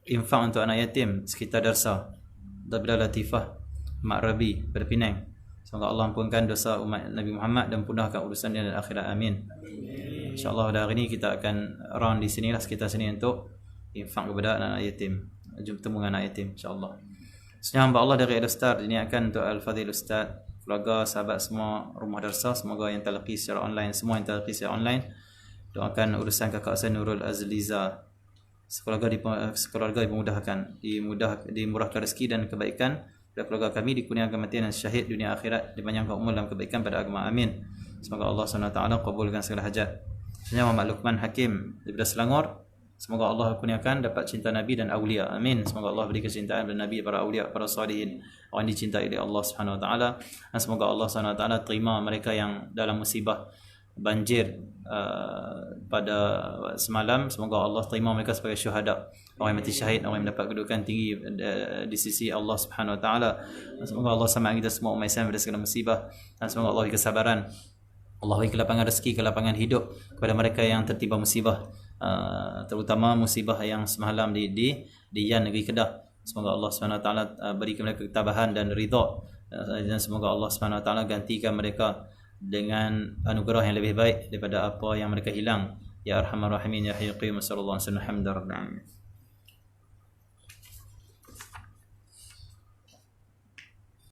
[SPEAKER 5] infak untuk anak yatim sekitar Darsa Dabla Latifah Mak Rabi pada Penang. Semoga Allah ampunkan dosa umat Nabi Muhammad dan mudahkan urusan dunia dan akhirat. Amin. InsyaAllah pada hari ini kita akan round di sini lah, sekitar sini untuk infak kepada anak yatim. Jumpa temu dengan anak yatim insyaAllah. Sebenarnya hamba Allah dari Al-Ustaz diniatkan untuk Al-Fadhil Ustaz, keluarga, sahabat semua rumah Darsa, semoga yang talaqi secara online, semua yang talaqi secara online. Doakan urusan kakak saya Nurul Azliza, sekeluarga dimudahkan, dimurahkan rezeki dan kebaikan. Dan keluarga kami dikurniakan kematian dan syahid dunia akhirat, dipanjangkan umur dalam kebaikan pada agama. Amin. Semoga Allah SWT kabulkan segala hajat. Sebenarnya Muhammad Luqman Hakim daripada Selangor, semoga Allah kurniakan dapat cinta Nabi dan awliya. Amin. Semoga Allah beri kecintaan kepada Nabi, para awliya, para salihin, orang dicintai oleh Allah SWT. Dan semoga Allah SWT terima mereka yang dalam musibah banjir pada semalam. Semoga Allah terima mereka sebagai syuhada, orang yang mati syahid, orang yang mendapat kedudukan tinggi di sisi Allah Subhanahu Wa Taala. Semoga Allah selamatkan kita semua umat Islam dari segala musibah, dan semoga Allah beri kesabaran, Allah beri kelapangan rezeki, kelapangan hidup kepada mereka yang tertimpa musibah, terutama musibah yang semalam di Yan, negeri Kedah. Semoga Allah Subhanahu Wa Taala berikan mereka ketabahan dan ridha, dan semoga Allah Subhanahu Wa Taala gantikan mereka dengan anugerah yang lebih baik daripada apa yang mereka hilang. Ya Arhamar Rahimin, Ya Hayyu Qayyum, sallallahu alaihi wasallam.